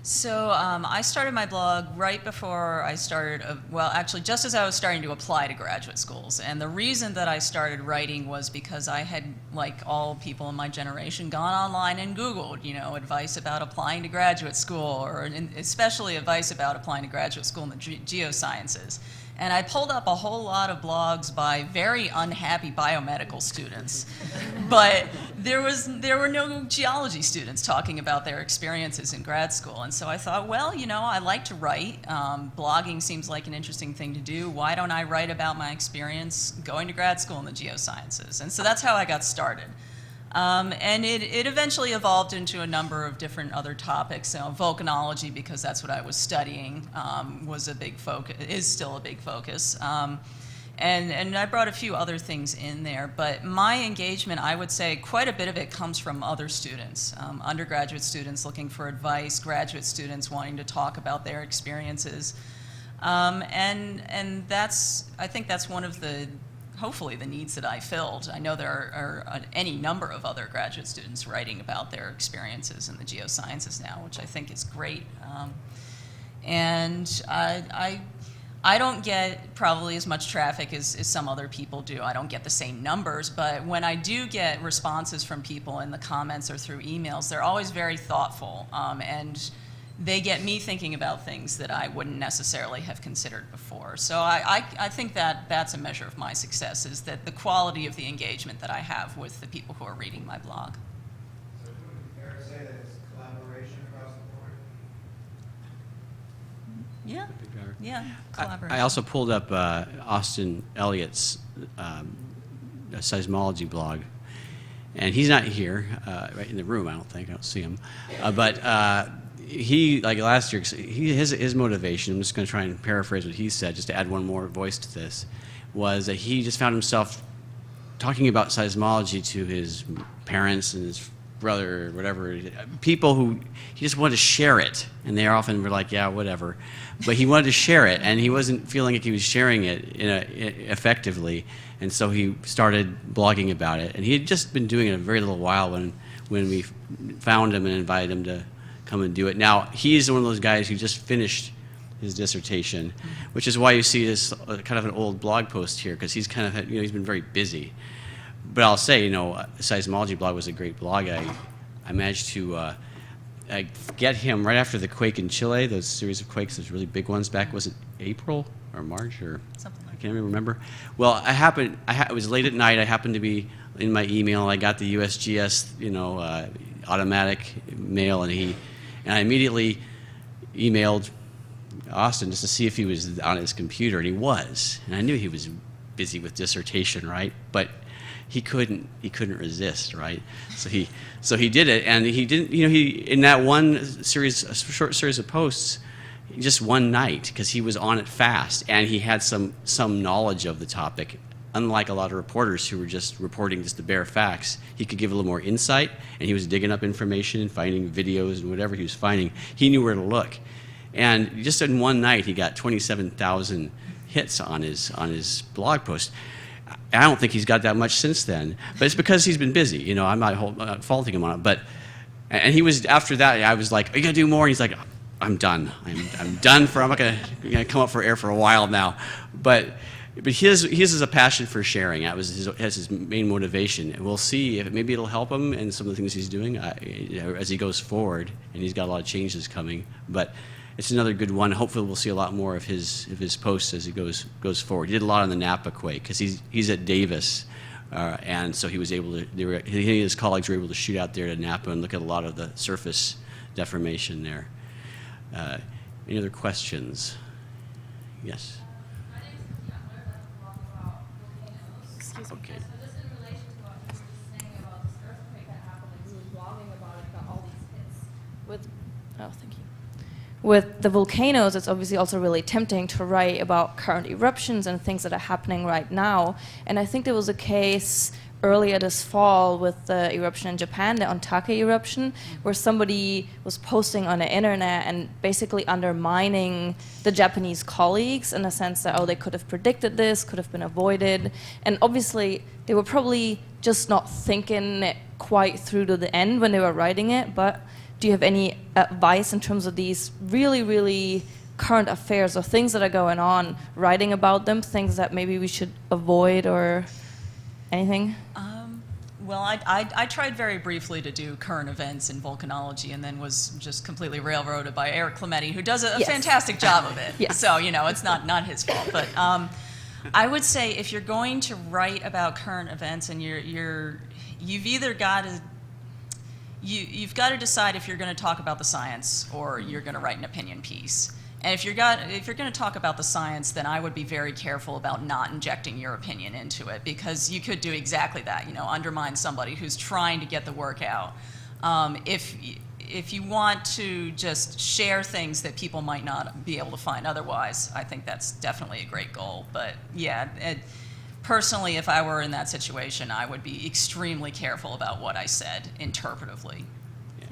So I started my blog right before I started, well, actually just as I was starting to apply to graduate schools. And the reason that I started writing was because I had, like all people in my generation, gone online and Googled, you know, advice about applying to graduate school, or especially advice about applying to graduate school in the geosciences. And I pulled up a whole lot of blogs by very unhappy biomedical students. But there were no geology students talking about their experiences in grad school. And so I thought, well, you know, I like to write. Blogging seems like an interesting thing to do. Why don't I write about my experience going to grad school in the geosciences? And so that's how I got started. And it eventually evolved into a number of different other topics. So volcanology, because that's what I was studying, was a big focus, is still a big focus. And I brought a few other things in there, but my engagement, I would say quite a bit of it comes from other students, undergraduate students looking for advice, graduate students wanting to talk about their experiences. And that's, I think that's one of the, hopefully, the needs that I filled. I know there are any number of other graduate students writing about their experiences in the geosciences now, which I think is great. And I don't get probably as much traffic as some other people do. I don't get the same numbers, but when I do get responses from people in the comments or through emails, they're always very thoughtful, and they get me thinking about things that I wouldn't necessarily have considered before. So I think that that's a measure of my success, is that the quality of the engagement that I have with the people who are reading my blog. So would it be fair to say that it's collaboration across the board? Yeah, yeah, I collaboration. also pulled up Austin Elliott's seismology blog, and he's not here, right in the room. I don't see him, but he, like last year, his motivation, I'm just going to try and paraphrase what he said, just to add one more voice to this, was that he just found himself talking about seismology to his parents and his brother or whatever, people who he just wanted to share it, and they often were like, yeah, whatever. But he wanted to share it, and he wasn't feeling like he was sharing it effectively, and so he started blogging about it. And he had just been doing it a very little while when we found him and invited him to come and do it. Now, he's one of those guys who just finished his dissertation, which is why you see this kind of an old blog post here, because he's kind of, you know, he's been very busy. But I'll say, you know, Seismology blog was a great blog. I managed to get him right after the quake in Chile, those series of quakes, those really big ones back, was it April or March or something like I can't even remember. Well, it was late at night. I happened to be in my email. I got the USGS, you know, automatic mail, and I immediately emailed Austin just to see if he was on his computer, and he was. And I knew he was busy with dissertation, right? But he couldn't resist, right? So he did it, and he didn't, you know, in that one series, a short series of posts, just one night, because he was on it fast, and he had some knowledge of the topic. Unlike a lot of reporters who were just reporting just the bare facts, he could give a little more insight, and he was digging up information and finding videos and whatever he was finding. He knew where to look. And just in one night, he got 27,000 hits on his blog post. I don't think he's got that much since then, but it's because he's been busy. You know, I'm not faulting him on it. And he was, after that, I was like, are you going to do more? And he's like, I'm done. I'm done I'm not going to come up for air for a while now. But his is a passion for sharing. That was his main motivation. And we'll see if maybe it'll help him in some of the things he's doing as he goes forward. And he's got a lot of changes coming. But it's another good one. Hopefully we'll see a lot more of his posts as he goes forward. He did a lot on the Napa quake because he's at Davis. And so he was able to, he and his colleagues were able to shoot out there to Napa and look at a lot of the surface deformation there. Any other questions? Yes? Excuse me. Okay. So just in relation to what you were just saying about this earthquake that happened, like we were blogging about it, got all these hits. with the volcanoes, it's obviously also really tempting to write about current eruptions and things that are happening right now. And I think there was a case earlier this fall with the eruption in Japan, the Ontake eruption, where somebody was posting on the internet and basically undermining the Japanese colleagues in the sense that, oh, they could have predicted this, could have been avoided. And obviously, they were probably just not thinking it quite through to the end when they were writing it. But do you have any advice in terms of these really, really current affairs or things that are going on, writing about them, things that maybe we should avoid or anything? Well, I tried very briefly to do current events in volcanology and then was just completely railroaded by Eric Clementi, who does a Yes. fantastic job of it. Yes. So, it's not his fault. But I would say if you're going to write about current events and you've either got to you've got to decide if you're going to talk about the science or you're going to write an opinion piece. And if you're going to talk about the science, then I would be very careful about not injecting your opinion into it, because you could do exactly that, undermine somebody who's trying to get the work out. If you want to just share things that people might not be able to find otherwise, I think that's definitely a great goal. But yeah, personally, if I were in that situation, I would be extremely careful about what I said interpretively.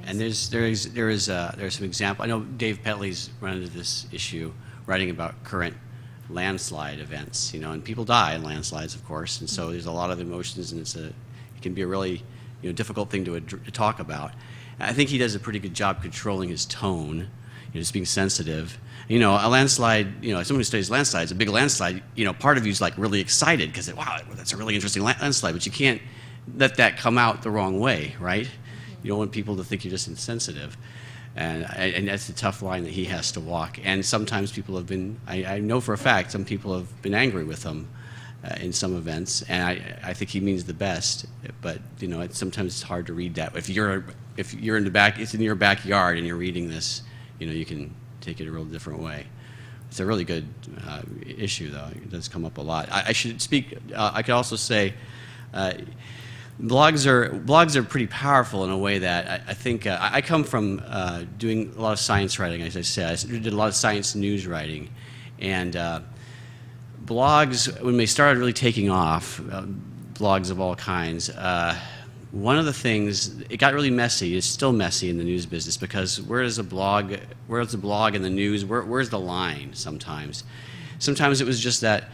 And there is some example. I know Dave Petley's run into this issue, writing about current landslide events. And people die in landslides, of course, and so there's a lot of emotions, and it can be a really difficult thing to talk about. And I think he does a pretty good job controlling his tone, just being sensitive. A landslide, someone who studies landslides, a big landslide, part of you is like really excited because wow, that's a really interesting landslide, but you can't let that come out the wrong way, right? You don't want people to think you're just insensitive. And that's the tough line that he has to walk. And sometimes people have been, I know for a fact, some people have been angry with him in some events. And I think he means the best. But, sometimes it's hard to read that. If you're in the back, it's in your backyard and you're reading this, you can take it a real different way. It's a really good issue, though. It does come up a lot. I should speak, I could also say, blogs are pretty powerful in a way that I think I come from doing a lot of science writing, as I said. I did a lot of science news writing, and blogs, when they started really taking off, blogs of all kinds, one of the things, it got really messy. It's still messy in the news business, because where's the blog and the news? Where's the line sometimes? Sometimes it was just that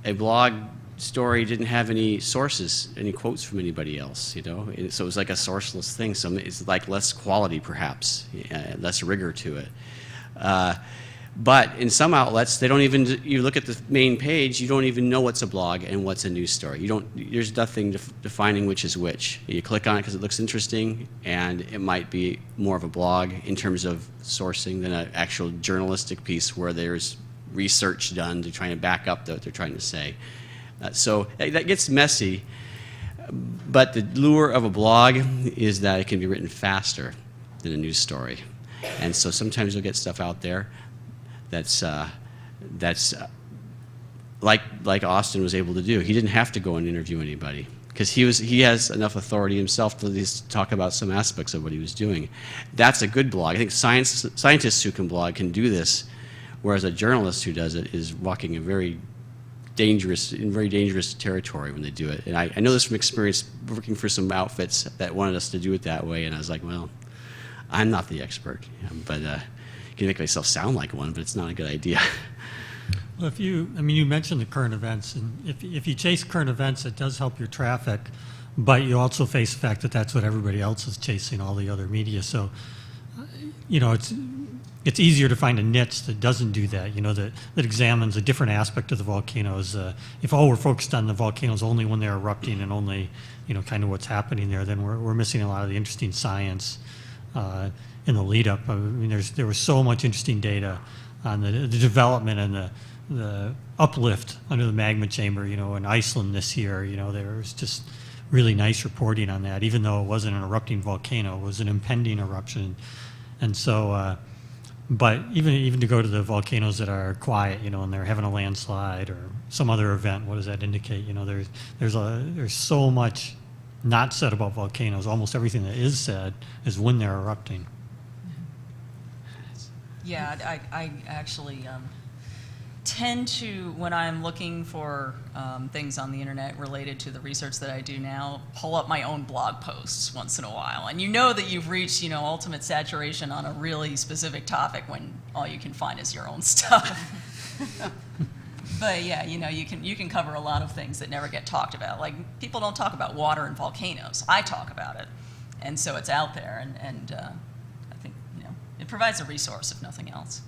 a blog story didn't have any sources, any quotes from anybody else, and so it was like a sourceless thing. So it's like less quality, perhaps, less rigor to it. But in some outlets, they don't even. You look at the main page, you don't even know what's a blog and what's a news story. There's nothing defining which is which. You click on it because it looks interesting, and it might be more of a blog in terms of sourcing than an actual journalistic piece where there's research done to try and back up what they're trying to say. So that gets messy, but the lure of a blog is that it can be written faster than a news story. And so sometimes you'll get stuff out there that's like Austin was able to do. He didn't have to go and interview anybody because he has enough authority himself to at least talk about some aspects of what he was doing. That's a good blog. I think scientists who can blog can do this, whereas a journalist who does it is walking in very dangerous territory when they do it. And I know this from experience working for some outfits that wanted us to do it that way, and I was like, well, I'm not the expert, but I can make myself sound like one, but it's not a good idea. Well, you mentioned the current events, and if you chase current events, it does help your traffic, but you also face the fact that that's what everybody else is chasing, all the other media. So, it's easier to find a niche that doesn't do that, that examines a different aspect of the volcanoes. If all we're focused on the volcanoes only when they're erupting and only, kind of what's happening there, then we're missing a lot of the interesting science in the lead up. There was so much interesting data on the development and the uplift under the magma chamber, in Iceland this year. There was just really nice reporting on that, even though it wasn't an erupting volcano, it was an impending eruption. And so, but even to go to the volcanoes that are quiet, and they're having a landslide or some other event, what does that indicate? There's so much not said about volcanoes. Almost everything that is said is when they're erupting. Yeah, I actually tend to, when I'm looking for things on the internet related to the research that I do now, pull up my own blog posts once in a while. And you know that you've reached, ultimate saturation on a really specific topic when all you can find is your own stuff. But yeah, you can cover a lot of things that never get talked about. Like, people don't talk about water and volcanoes. I talk about it. And so it's out there, and I think, it provides a resource, if nothing else.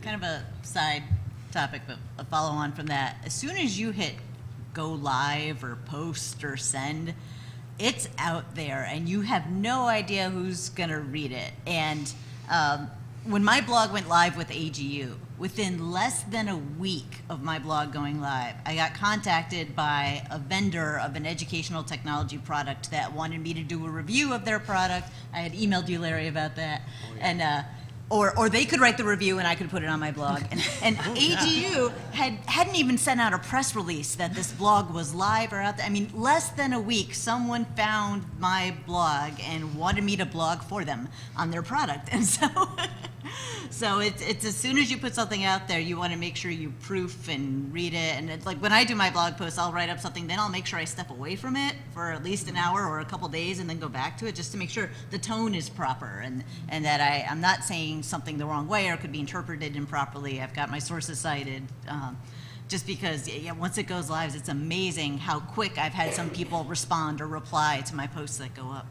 Kind of a side topic, but a follow on from that. As soon as you hit go live or post or send, it's out there and you have no idea who's going to read it. And when my blog went live with AGU, within less than a week of my blog going live, I got contacted by a vendor of an educational technology product that wanted me to do a review of their product. I had emailed you, Larry, about that. Oh, yeah. And or they could write the review and I could put it on my blog. And AGU hadn't even sent out a press release that this blog was live or out there. I mean, less than a week, someone found my blog and wanted me to blog for them on their product. And so it's as soon as you put something out there, you want to make sure you proof and read it. And it's like when I do my blog posts, I'll write up something, then I'll make sure I step away from it for at least an hour or a couple days and then go back to it just to make sure the tone is proper and that I'm not saying something the wrong way or could be interpreted improperly. I've got my sources cited. Just because, once it goes live, it's amazing how quick I've had some people respond or reply to my posts that go up.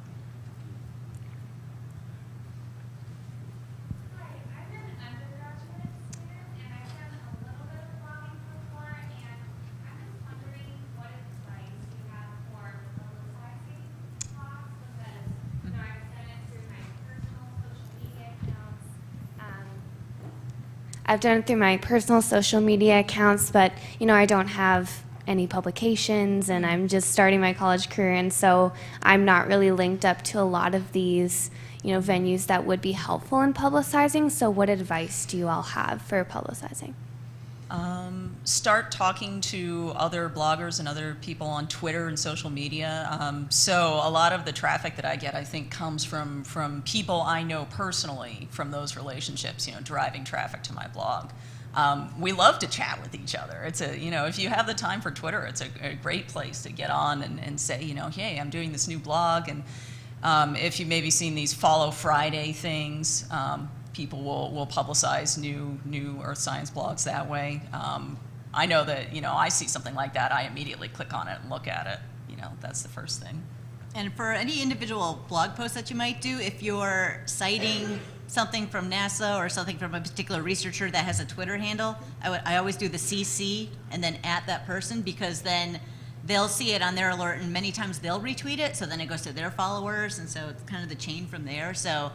I've done it through my personal social media accounts, but I don't have any publications and I'm just starting my college career, and so I'm not really linked up to a lot of these venues that would be helpful in publicizing. So what advice do you all have for publicizing? Start talking to other bloggers and other people on Twitter and social media. So a lot of the traffic that I get, I think, comes from people I know personally from those relationships, driving traffic to my blog. We love to chat with each other. It's if you have the time for Twitter, it's a great place to get on and say, hey, I'm doing this new blog. And if you've maybe seen these Follow Friday things, people will publicize new earth science blogs that way. I know that, I see something like that, I immediately click on it and look at it. That's the first thing. And for any individual blog post that you might do, if you're citing something from NASA or something from a particular researcher that has a Twitter handle, I always do the CC and then at that person, because then they'll see it on their alert and many times they'll retweet it, so then it goes to their followers, and so it's kind of the chain from there. So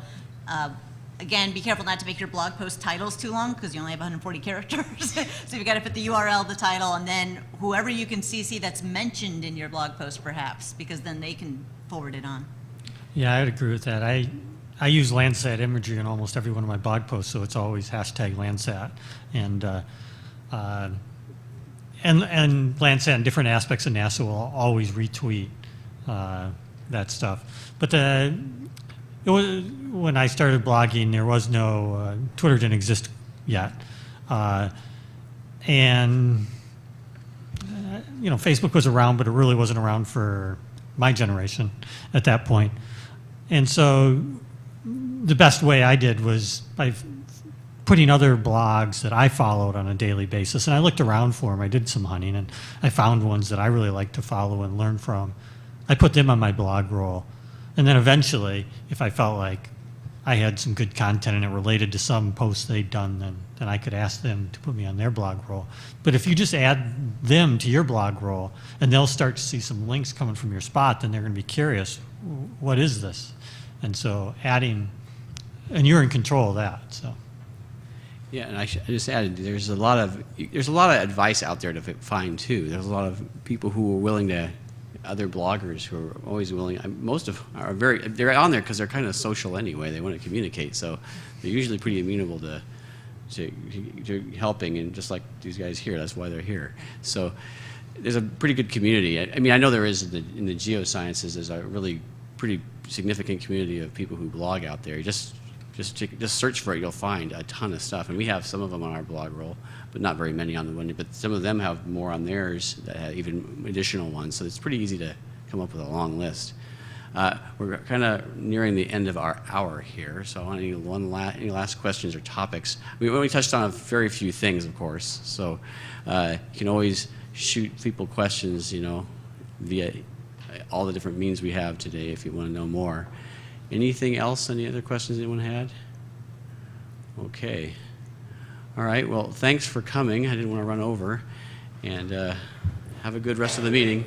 again, be careful not to make your blog post titles too long because you only have 140 characters. So you've got to put the URL, the title, and then whoever you can CC that's mentioned in your blog post perhaps, because then they can forward it on. Yeah, I'd agree with that. I use Landsat imagery in almost every one of my blog posts, so it's always hashtag Landsat. And Landsat and different aspects of NASA will always retweet that stuff. But when I started blogging, there was no, Twitter didn't exist yet. Facebook was around, but it really wasn't around for my generation at that point. And so the best way I did was by putting other blogs that I followed on a daily basis, and I looked around for them. I did some hunting, and I found ones that I really liked to follow and learn from. I put them on my blog roll. And then eventually, if I felt like I had some good content and it related to some posts they'd done, then I could ask them to put me on their blog roll. But if you just add them to your blog roll and they'll start to see some links coming from your spot, then they're going to be curious, what is this? And so adding, and you're in control of that. So. Yeah, and I just added, there's a lot of advice out there to find too. There's a lot of people who are willing to, other bloggers who are always willing. Most of are they're on there because they're kind of social anyway. They want to communicate, so they're usually pretty amenable to helping. And just like these guys here, that's why they're here. So there's a pretty good community. I mean, I know there is in the geosciences. There's a really pretty significant community of people who blog out there. Just just search for it. You'll find a ton of stuff, and we have some of them on our blog roll, but not very many on the one. But some of them have more on theirs that have even additional ones. So it's pretty easy to come up with a long list. We're kind of nearing the end of our hour here, so I want any last questions or topics. We only touched on a very few things, of course, so you can always shoot people questions, via all the different means we have today if you want to know more. Anything else? Any other questions anyone had? Okay. All right, well, thanks for coming. I didn't want to run over, and have a good rest of the meeting.